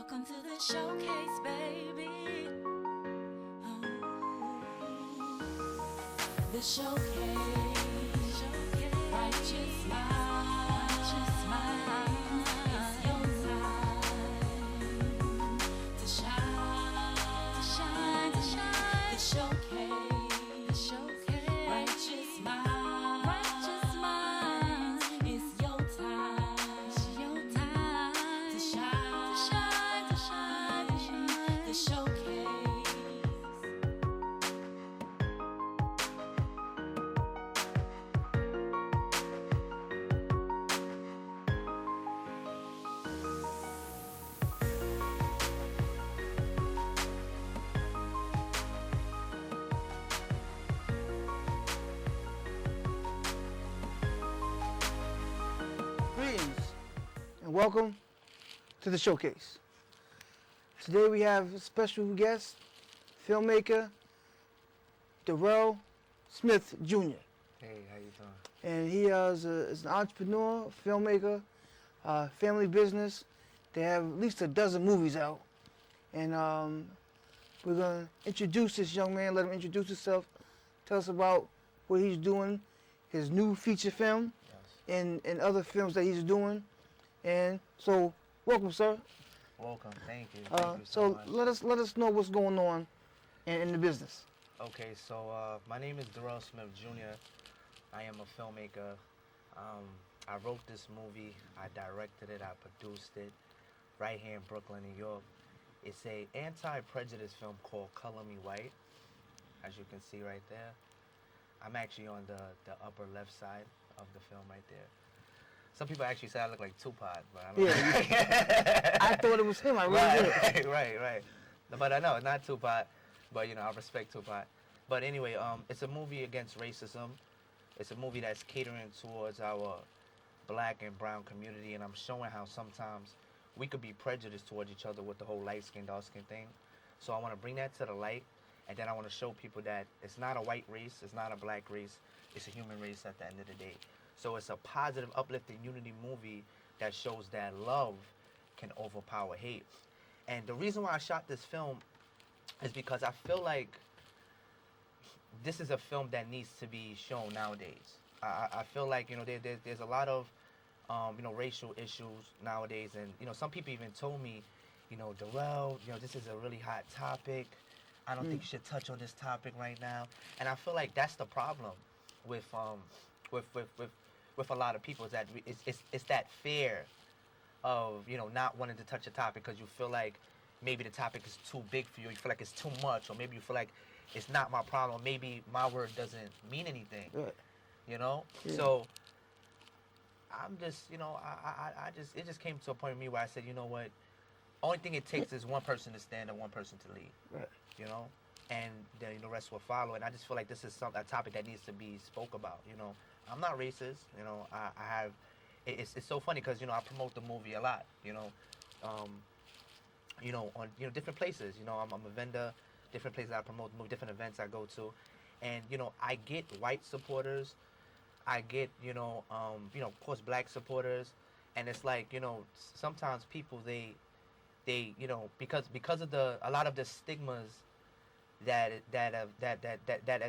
Welcome to the showcase, baby. Oh, the showcase. Righteous minds. It's your time to shine. The showcase. Righteous minds. It's your time to shine. The showcase. Greetings and welcome to the showcase. Today we have a special guest, filmmaker Darell Smith Jr. Hey, how you doing? And he is an entrepreneur, filmmaker, family business. They have at least a dozen movies out. And we're going to introduce this young man, let him introduce himself, tell us about what he's doing, his new feature film, Yes. and other films that he's doing. And so, welcome, sir. Welcome. Thank you. Thank you So so much. let us know what's going on in the business. Okay, so my name is Darell Smith Jr. I am a filmmaker. I wrote this movie. I directed it. I produced it right here in Brooklyn, New York. It's a anti-prejudice film called Color Me White, as you can see right there. I'm actually on the upper left side of the film right there. Some people actually say I look like Tupac, but I don't Yeah, I thought it was him. I really did. right. But I know, not Tupac, but you know, I respect Tupac. But anyway, it's a movie against racism. It's a movie that's catering towards our black and brown community, and I'm showing how sometimes we could be prejudiced towards each other with the whole light skin, dark skin thing. So I want to bring that to the light, and then I want to show people that it's not a white race, it's not a black race, it's a human race at the end of the day. So it's a positive, uplifting unity movie that shows that love can overpower hate. And the reason why I shot this film is because I feel like this is a film that needs to be shown nowadays. I feel like, you know, there's a lot of, you know, racial issues nowadays. And, you know, some people even told me, you know, Darell, you know, this is a really hot topic. I don't think you should touch on this topic right now. And I feel like that's the problem with a lot of people, is that it's that fear of, you know, not wanting to touch a topic because you feel like maybe the topic is too big for you. You feel like it's too much, or maybe you feel like it's not my problem. Maybe my word doesn't mean anything. Right. You know? Yeah. So I'm just, you know, it just came to a point with me where I said, you know what? Only thing it takes is one person to stand and one person to lead. Right. You know? And then the rest will follow. And I just feel like this is a topic that needs to be spoke about. You know, I'm not racist. You know, I have. It's so funny because, you know, I promote the movie a lot. You know, on, you know, different places. You know, I'm a vendor. Different places I promote the movie. Different events I go to, and you know, I get white supporters. I get, you know, of course, black supporters, and it's like, you know, sometimes people they, you know, because of a lot of the stigmas that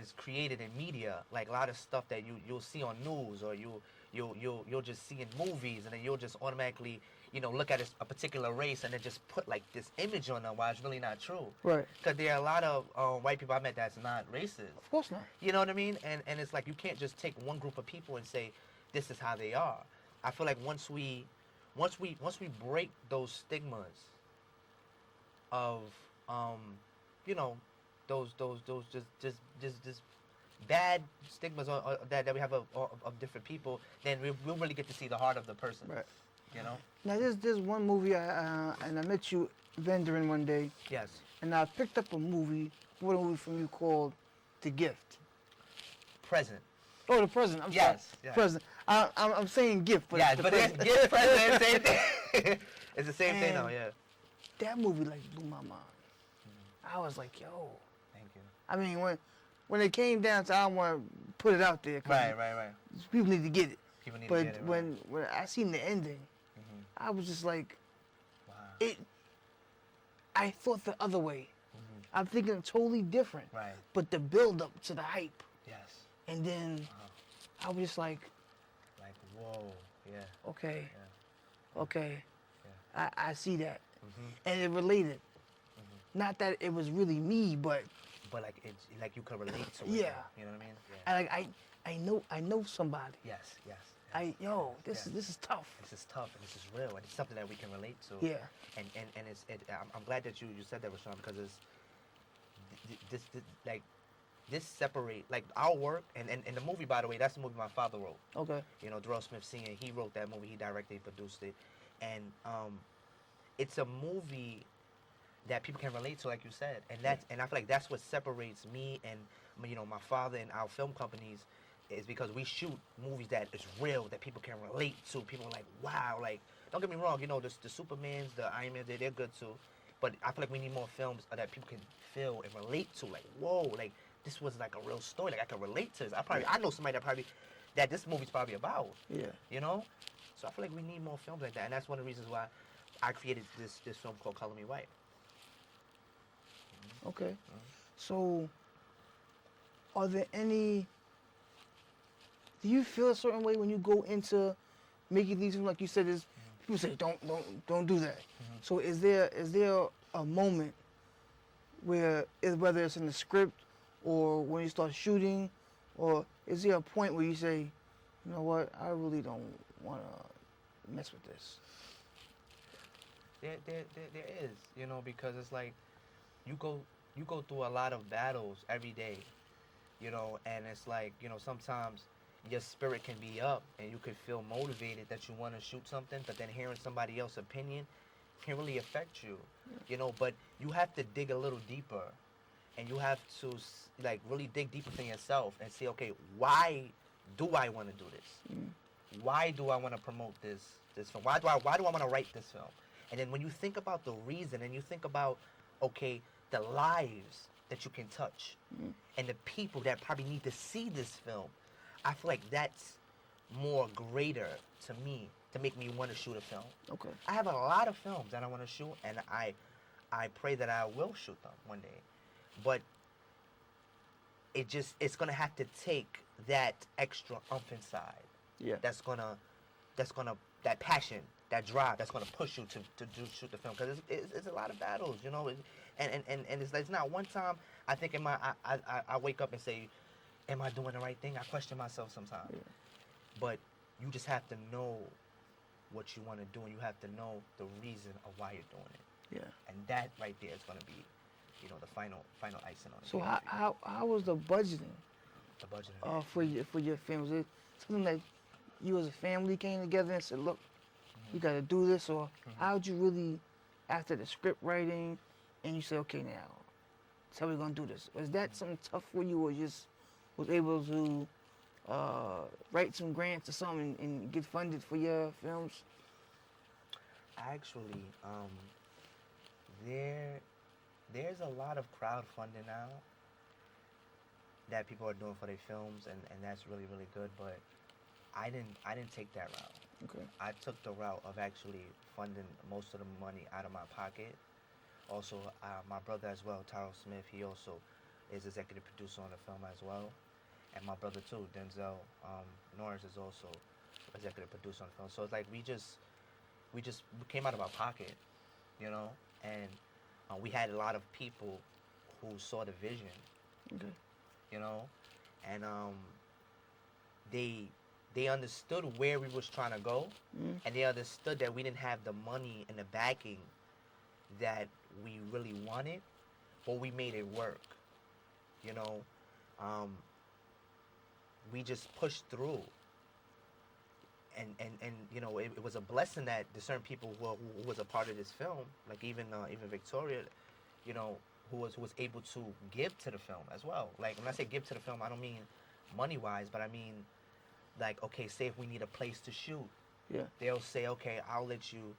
is created in media, like a lot of stuff that you'll see on news, or you'll just see in movies, and then you'll just automatically, you know, look at a particular race and then just put like this image on them while it's really not true. Right. Because there are a lot of white people I met that's not racist. Of course not. You know what I mean? And it's like you can't just take one group of people and say this is how they are. I feel like once we break those stigmas of you know, those just bad stigmas that we have of different people, then we'll really get to see the heart of the person. Right. You know? Now there's one movie and I met you vendoring one day, Yes. and I picked up a movie from you called The Gift. Present. Oh, The Present. I'm Yes, sorry. yes. Present. I'm saying Gift, but Yeah, The but it's Present. gift, present, same thing. It's the same thing And though, yeah. That movie like blew my mind. I was like, yo. Thank you. I mean, when it came down to, I don't want to put it out there. 'Cause Right. People need to get it. People need to But get it. Right. when I seen the ending, I was just like, Wow. I thought the other way. I'm thinking totally different. Right. But the build up to the hype, Yes. and then I was just like, Whoa. Yeah. okay, Yeah. okay, Yeah. I see that, Mhm. and it related. Not that it was really me, but But like it's like you could relate to it. Yeah. though, You know what I mean? Yeah. I know somebody. Yes. Yes. This is tough. This is tough and this is real and it's something that we can relate to. Yeah. And I'm glad that you said that, Rashawn, because it's this like this separate like our work and the movie, by the way, that's the movie my father wrote. Okay. You know, Darell Smith Sr. He wrote that movie. He directed, he produced it, and it's a movie that people can relate to, like you said, and I feel like that's what separates me and my father and our film companies, is because we shoot movies that is real, that people can relate to. People are like, wow, like don't get me wrong, the Supermans, the Iron Man, they're good too, but I feel like we need more films that people can feel and relate to. Like, whoa, like this was like a real story. Like I can relate to this. I know somebody that this movie's probably about. Yeah. So I feel like we need more films like that, and that's one of the reasons why I created this film called Color Me White. Okay. So, are there any? Do you feel a certain way when you go into making these? Like you said, is people say don't do that. So is there a moment where whether it's in the script or when you start shooting, or is there a point where you say, you know what, I really don't want to mess with this? There is, because it's like you go through a lot of battles every day, and it's like, sometimes your spirit can be up and you could feel motivated that you want to shoot something, but then hearing somebody else's opinion can really affect you, but you have to dig a little deeper and you have to like really dig deeper for yourself and say, okay, why do I want to do this? Why do I want to promote this film? Why do I want to write this film? And then when you think about the reason and you think about, okay, the lives that you can touch and the people that probably need to see this film, I feel like that's more greater to me to make me want to shoot a film. Okay. I have a lot of films that I want to shoot, and I pray that I will shoot them one day. But it's gonna have to take that extra umph inside. Yeah. That passion, that drive, that's gonna push you to shoot the film, because it's a lot of battles, and it's not one time I think I wake up and say, am I doing the right thing? I question myself sometimes. Yeah. But you just have to know what you want to do, and you have to know the reason of why you're doing it. Yeah. And that right there is gonna be, the final icing on the So cake. how was the budgeting The budget. for your film? Was it something that you as a family came together and said, look, you got to do this, or how'd you really, after the script writing, and you say, okay, now, that's how we're gonna do this? Was that something tough for you, or just was able to write some grants or something and get funded for your films? Actually, there's a lot of crowdfunding now that people are doing for their films, and that's really, really good. But I didn't take that route. Okay. I took the route of actually funding most of the money out of my pocket. Also, my brother as well, Darell Smith, he also is executive producer on the film as well. And my brother too, Denzel Norris, is also executive producer on the film. So it's like we came out of our pocket, and we had a lot of people who saw the vision, Okay. and they understood where we was trying to go, and they understood that we didn't have the money and the backing that we really wanted, but we made it work, we just pushed through, and it was a blessing that the certain people who was a part of this film, like even Victoria, who was able to give to the film as well. Like when I say give to the film, I don't mean money wise, but I mean, like, okay, say if we need a place to shoot, Yeah. they'll say, okay, I'll let you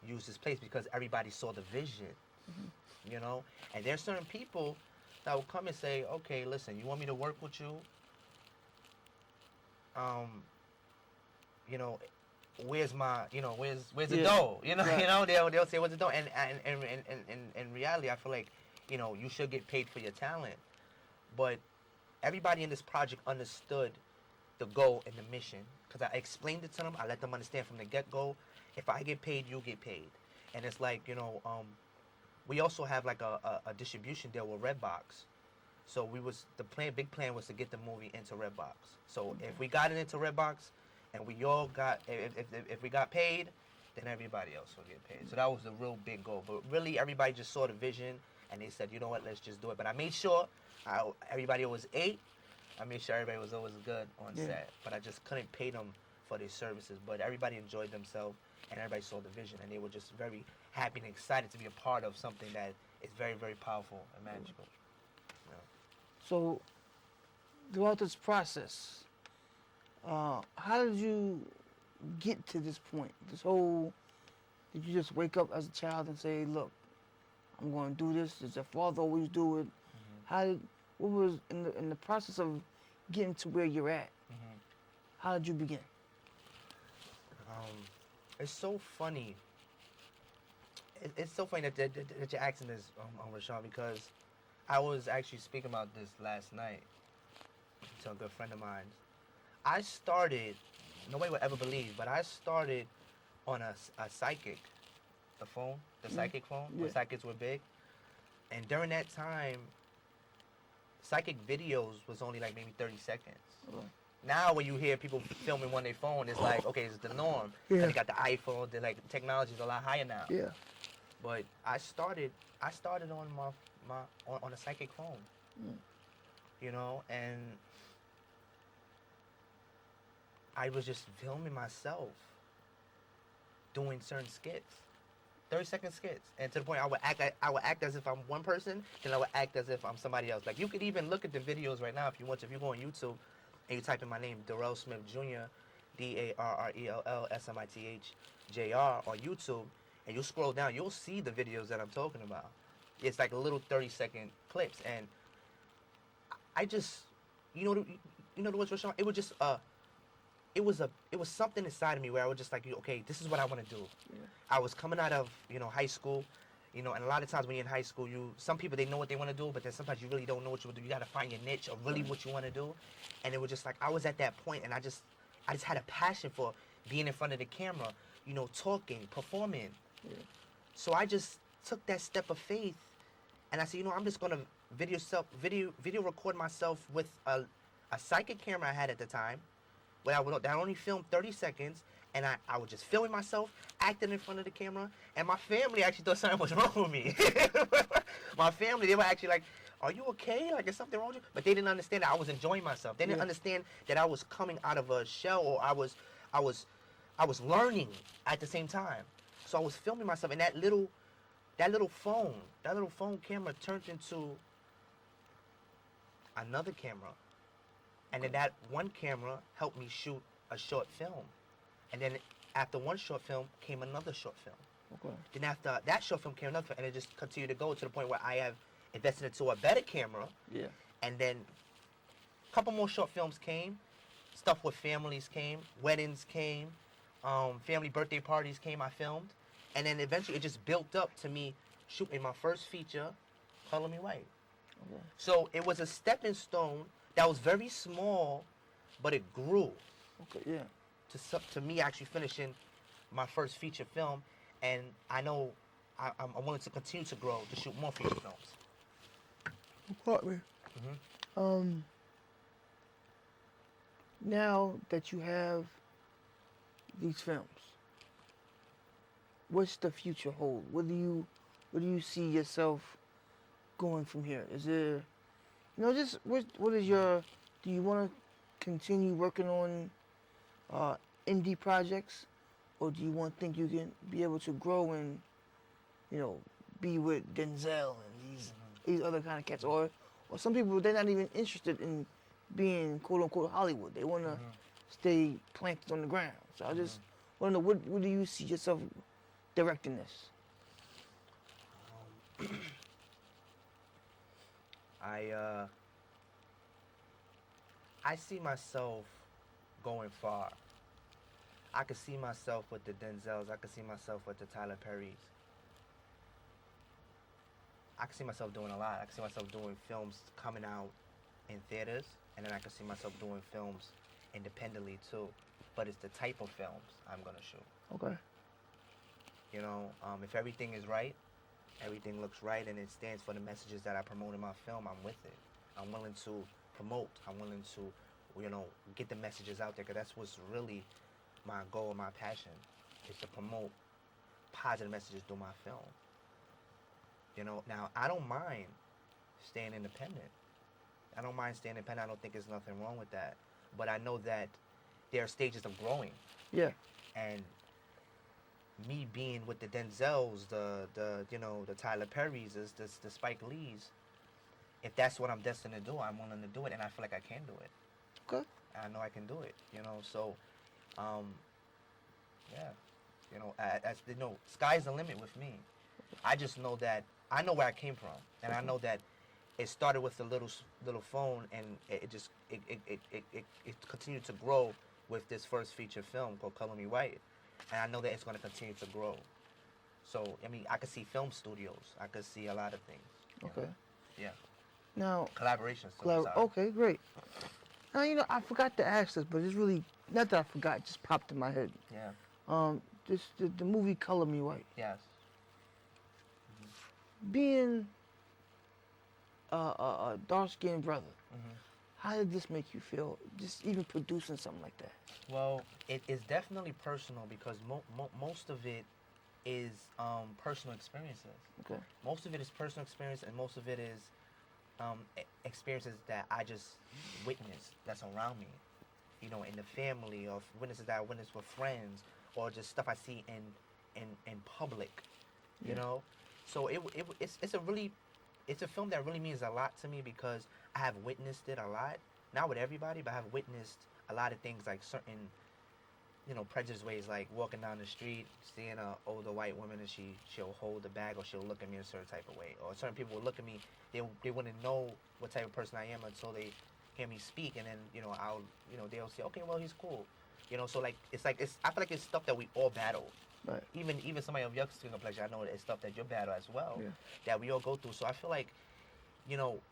use this place because everybody saw the vision, and there's certain people that will come and say, okay, listen, you want me to work with you, where's my, where's the Yeah. dough? Right. They'll say what's the dough, and in reality, I feel like, you should get paid for your talent, but everybody in this project understood the goal and the mission, because I explained it to them. I let them understand from the get-go. If I get paid, you get paid, and it's like, we also have like a distribution deal with Redbox. So big plan was to get the movie into Redbox. So if we got it into Redbox, and we all got, if we got paid, then everybody else will get paid. So that was the real big goal. But really, everybody just saw the vision, and they said, you know what, let's just do it. But I made sure everybody was ate. I made sure everybody was always good on set. But I just couldn't pay them for their services. But everybody enjoyed themselves, and everybody saw the vision, and they were just very happy and excited to be a part of something that is very, very powerful and magical. So, throughout this process, how did you get to this point? Did you just wake up as a child and say, look, I'm going to do this? Did your father always do it? What was in the process of getting to where you're at? How did you begin? It's so funny. It's so funny that you're asking this, Rashawn, because I was actually speaking about this last night to a good friend of mine. I started, nobody would ever believe, but I started on a psychic, the psychic phone, when psychics were big. And during that time, psychic videos was only like maybe 30 seconds. Now when you hear people filming on their phone, it's like, okay, it's the norm. Yeah. They got the iPhone, they're like, technology's a lot higher now. Yeah. But I started on on a psychic phone. And I was just filming myself doing certain skits, 30-second skits, and to the point I would act as if I'm one person, then I would act as if I'm somebody else. Like, you could even look at the videos right now if you want to. If you go on YouTube and you type in my name, Darell Smith Jr, DarrellSmithJr on YouTube, and you scroll down, you'll see the videos that I'm talking about. It's like a little 30-second clips, and I just, the words, Rashawn? It was just it was something inside of me where I was just like, okay, this is what I want to do. I was coming out of high school, and a lot of times when you're in high school, some people, they know what they want to do, but then sometimes you really don't know what you want to do. You got to find your niche or really what you want to do. And it was just like, I was at that point, and I just had a passion for being in front of the camera, talking, performing. So I just took that step of faith, and I said, I'm just gonna video record myself with a psychic camera I had at the time, where I only filmed 30 seconds, and I was just filming myself, acting in front of the camera, and my family actually thought something was wrong with me. My family, they were actually like, are you okay? Like, is something wrong with you? But they didn't understand that I was enjoying myself. They didn't understand that I was coming out of a shell, or I was learning at the same time. So I was filming myself, and that little phone camera turned into another camera. And then that one camera helped me shoot a short film. And then after one short film came another short film. Okay. Then after that short film came another film, and it just continued to go to the point where I have invested into a better camera. Yeah. And then a couple more short films came. Stuff with families came. Weddings came. Family birthday parties came, I filmed. And then eventually it just built up to me shooting my first feature, Color Me White. Okay. So it was a stepping stone that was very small, but it grew. Okay. Yeah. To me actually finishing my first feature film, and I know I'm willing to continue to grow to shoot more feature films. Partly. Now that you have these films, what's the future hold? What do you see yourself going from here? Is there, just what is your? Do you want to continue working on indie projects, or do you think you can be able to grow and, be with Denzel and these other kind of cats, or some people, they're not even interested in being quote unquote Hollywood. They want to stay planted on the ground. So I just want to know, what do you see yourself directing this? I see myself going far. I could see myself with the Denzels. I could see myself with the Tyler Perrys. I could see myself doing a lot. I could see myself doing films coming out in theaters, and then I could see myself doing films independently too. But it's the type of films I'm gonna shoot. Okay. You know, if everything is right, everything looks right, and it stands for the messages that I promote in my film, I'm with it. I'm willing to promote. I'm willing to, get the messages out there, because that's what's really my goal, my passion, is to promote positive messages through my film. Now, I don't mind staying independent. I don't mind staying independent. I don't think there's nothing wrong with that. But I know that there are stages of growing. Yeah. And me being with the Denzels, the Tyler Perrys, the Spike Lees, if that's what I'm destined to do, I'm willing to do it, and I feel like I can do it. Okay. I know I can do it. So, yeah. Sky's the limit with me. I just know that I know where I came from, and I know that it started with a little phone, and it continued to grow with this first feature film called Color Me White, and I know that it's going to continue to grow. So I could see film studios, I could see a lot of things. Okay. Yeah. Now. Collaborations. Okay, great. Now I forgot to ask this, but it's really not that I forgot. It just popped in my head. Yeah. The movie Color Me White. Yes. Being a dark-skinned brother, Mm-hmm. how did this make you feel? Just even producing something like that. Well, it is definitely personal, because most of it is personal experiences. Okay. Most of it is personal experience, and most of it is experiences that I just witnessed that's around me. In the family, or witnesses that I witnessed with friends, or just stuff I see in public. Yeah. So it's a film that really means a lot to me, because I have witnessed it a lot. Not with everybody, but I have witnessed a lot of things, like certain, prejudice ways, like walking down the street, seeing an older white woman, and she'll hold the bag, or she'll look at me in a certain type of way. Or certain people will look at me, they wouldn't know what type of person I am until they hear me speak, and then, they'll say, okay, well, he's cool. So I feel like it's stuff that we all battle. Right. Even somebody of your skin complexion, I know it's stuff that you battle as well, Yeah. that we all go through. So I feel like,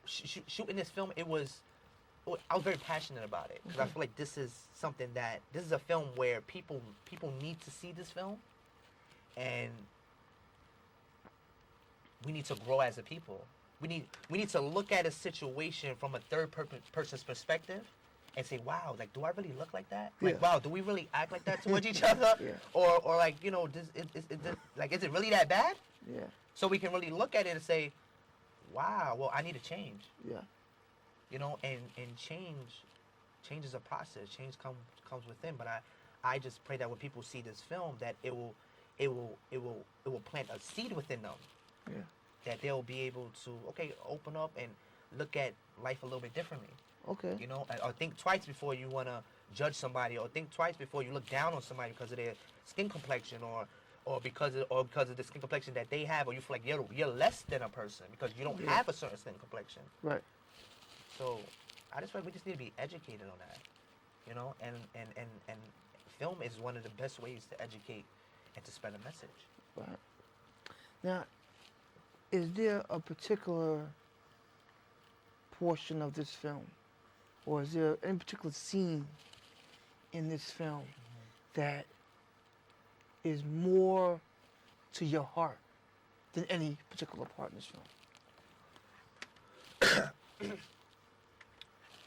shooting this film, I was very passionate about it, because I feel like this is a film where people need to see this film, and we need to grow as a people. We need to look at a situation from a third person's perspective, and say, wow, like, do I really look like that? Like, Yeah. wow, do we really act like that towards each other? Yeah. Or like, is it really that bad? Yeah. So we can really look at it and say, wow, well, I need to change. Yeah. And change is a process. Change comes within. But I just pray that when people see this film, that it will plant a seed within them. Yeah. That they'll be able to, open up and look at life a little bit differently. Okay. Or think twice before you want to judge somebody, or think twice before you look down on somebody because of their skin complexion, or because of the skin complexion that they have, or you feel like you're less than a person because you don't have a certain skin complexion. Right. So I just feel like we just need to be educated on that, and film is one of the best ways to educate and to spread a message. Right. Now, is there a particular portion of this film, or is there any particular scene in this film that is more to your heart than any particular part in this film?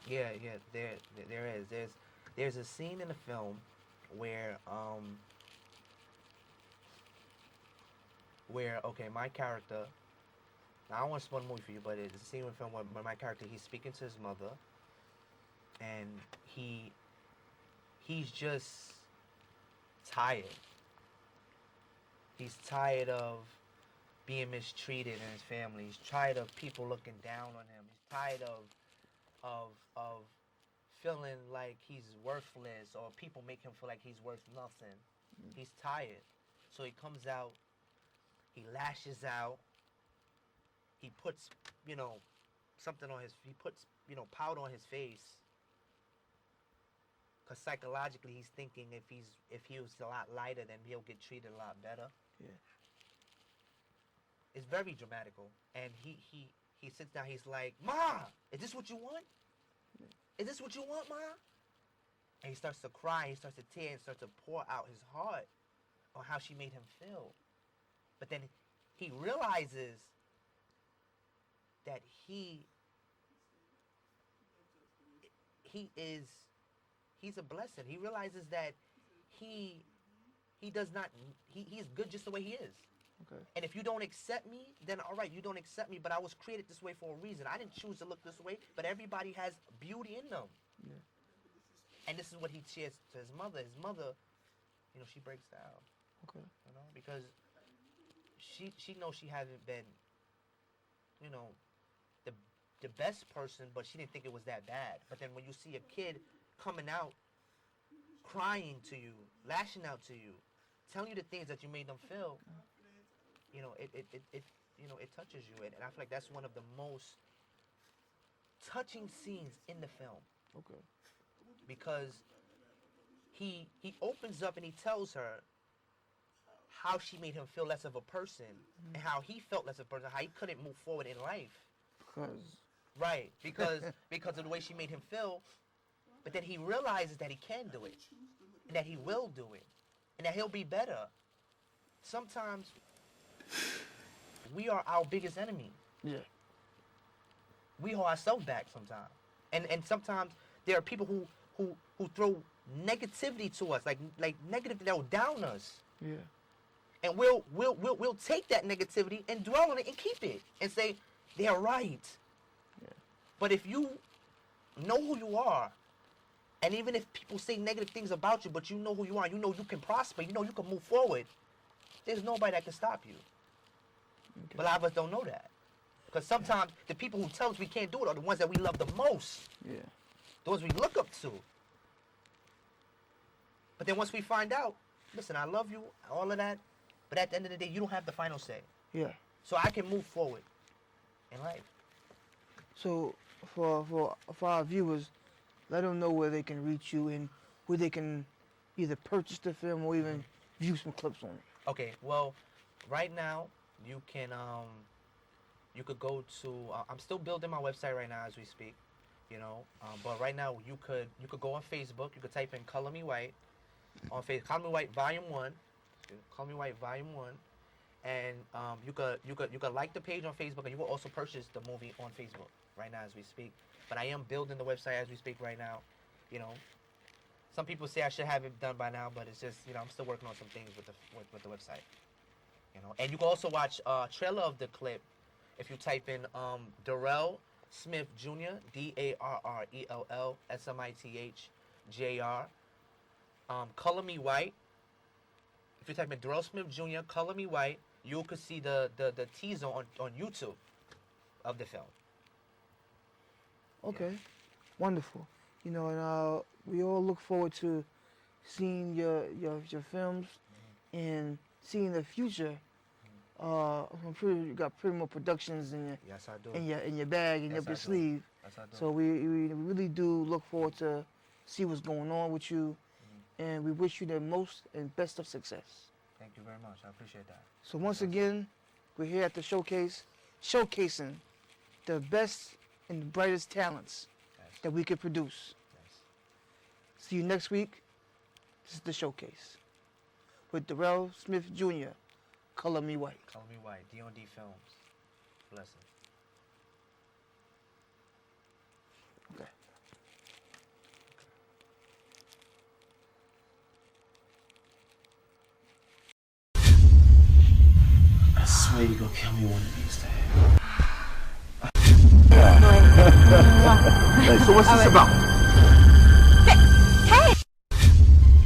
Yeah, there is. There's a scene in the film where my character. Now, I don't want to spoil the movie for you, but it's a scene in the film where my character, he's speaking to his mother, and he's just tired. He's tired of being mistreated in his family. He's tired of people looking down on him. He's tired of feeling like he's worthless, or people make him feel like he's worth nothing. He's tired. So he comes out, he lashes out, he puts, he puts, powder on his face. Because psychologically, he's thinking if he was a lot lighter, then he'll get treated a lot better. Yeah. It's very dramatical. And he sits down, he's like, Ma, is this what you want? Is this what you want, Ma? And he starts to cry, he starts to tear, and starts to pour out his heart on how she made him feel. But then he realizes that he's a blessing. He realizes that he's good just the way he is. Okay. And if you don't accept me, then all right, you don't accept me, but I was created this way for a reason. I didn't choose to look this way, but everybody has beauty in them. Yeah. And this is what he shares to his mother. His mother, she breaks down. Okay. Because she knows she hasn't been, the best person, but she didn't think it was that bad. But then when you see a kid coming out, crying to you, lashing out to you, telling you the things that you made them feel, it touches you. And I feel like that's one of the most touching scenes in the film. Okay. Because he opens up and he tells her how she made him feel less of a person, and how he felt less of a person, how he couldn't move forward in life. Because of the way she made him feel. But then he realizes that he can do it, and that he will do it, and that he'll be better. Sometimes we are our biggest enemy. Yeah. We hold ourselves back sometimes. And sometimes there are people who throw negativity to us, like negative that will down us. Yeah. And we'll take that negativity and dwell on it and keep it and say, they're right. Yeah. But if you know who you are, and even if people say negative things about you, but you know who you are, you know you can prosper, you know you can move forward, there's nobody that can stop you. Okay. But a lot of us don't know that. Because sometimes the people who tell us we can't do it are the ones that we love the most. Yeah. The ones we look up to. But then once we find out, listen, I love you, all of that, but at the end of the day, you don't have the final say. Yeah. So I can move forward in life. So for our viewers, let them know where they can reach you and where they can either purchase the film or even view some clips on it. Okay, well, right now you can you could go to I'm still building my website right now as we speak, but right now you could go on Facebook. You could type in Color Me White on Facebook. Color Me White Volume 1. Color Me White Volume 1. And you could like the page on Facebook, and you will also purchase the movie on Facebook right now as we speak. But I am building the website as we speak right now. Some people say I should have it done by now, but it's just I'm still working on some things with the website. And you can also watch a trailer of the clip if you type in Darell Smith Jr. Darrell Smith Jr. Color Me White. If you type in Darell Smith Jr. Color Me White, you could see the teaser on YouTube of the film. Okay, wonderful. And we all look forward to seeing your films and seeing the future. I'm sure you got pretty more productions in Yes, I do. in your bag and Yes, up your I do. sleeve. Yes, I do. So we really do look forward to see what's going on with you, and we wish you the most and best of success. Thank you very much. I appreciate that. So once again, we're here at the showcase, showcasing the best and the brightest talents that we could produce. Yes. See you next week. This is the showcase with Darell Smith Jr. Color Me White. Color Me White. D&D Films. Blessing. Okay. I swear you gonna kill me one of these days. So what's this about? Do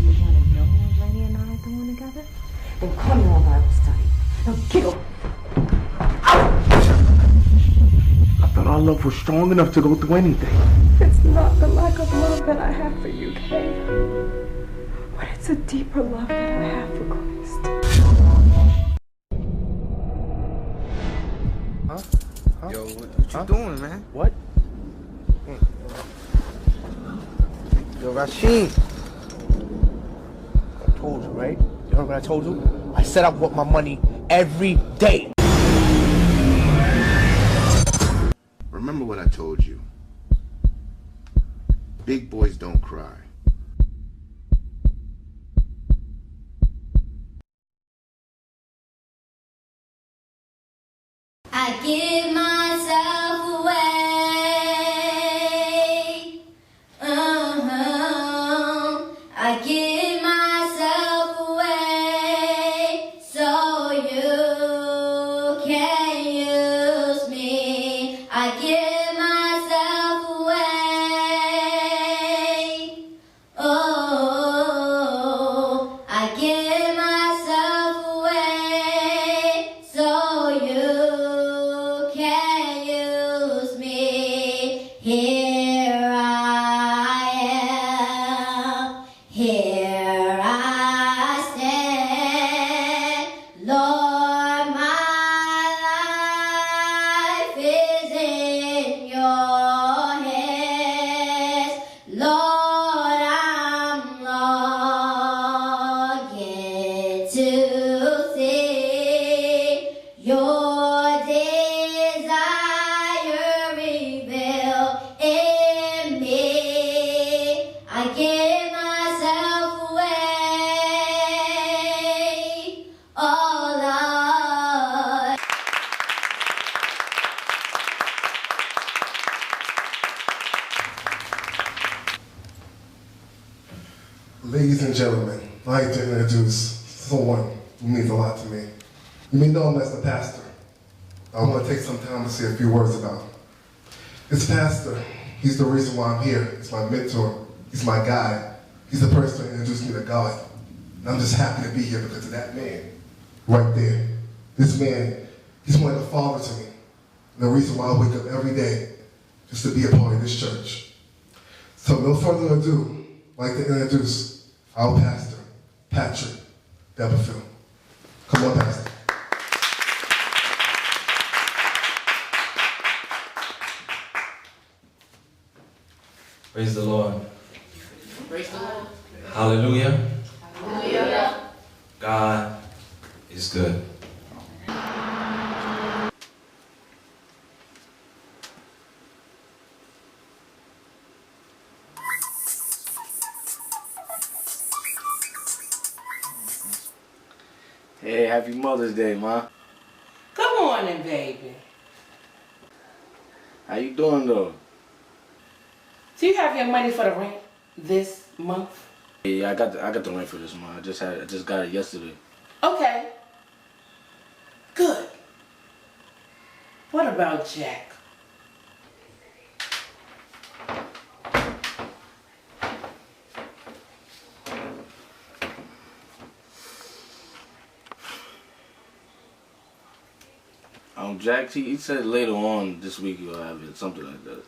you want to know what Lenny and I are doing together? Then come on Bible study. Now get up. I thought our love was strong enough to go through anything. It's not the lack of love that I have for you, Kay. But it's a deeper love that I have for Christ. Huh? Yo, what you doing, man? What? Yo, Rashid. told you, right? You heard what I told you? I said I want my money every day. Remember what I told you. Big boys don't cry. I give myself away. I give myself away so you can use me. I give myself away. Oh, I give myself away so you can use me. Here I am, here I stand. Lord, my life is in your hands. Lord, I'm longing to see your desire revealed in me. I give myself away, oh Lord. Ladies and gentlemen, I'd like to introduce someone who means a lot to me. You may know him as the pastor. I want to take some time to say a few words about him. This pastor, he's the reason why I'm here. He's my mentor. He's my guide. He's the person who introduced me to God. And I'm just happy to be here because of that man right there. This man, he's like a father to me. And the reason why I wake up every day just to be a part of this church. So no further ado, I'd like to introduce our pastor, Patrick Deberfield. Come on, Pastor. Praise the Lord. Hallelujah. Hallelujah. God is good. Hey, happy Mother's Day, Ma. Good morning, baby. How you doing, though? Do you have your money for the rent this month? Yeah, I got the rent for this month. I just got it yesterday. Okay. Good. What about Jack? Jack, he said later on this week you'll have it, something like that.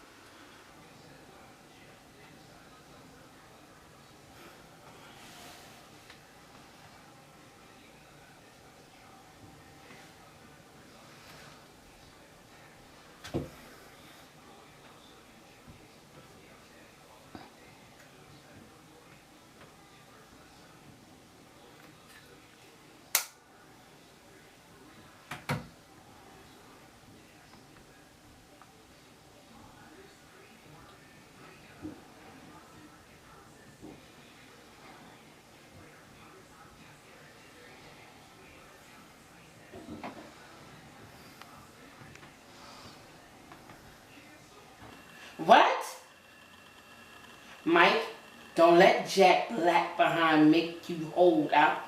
What? Mike, don't let Jack Black behind make you hold out.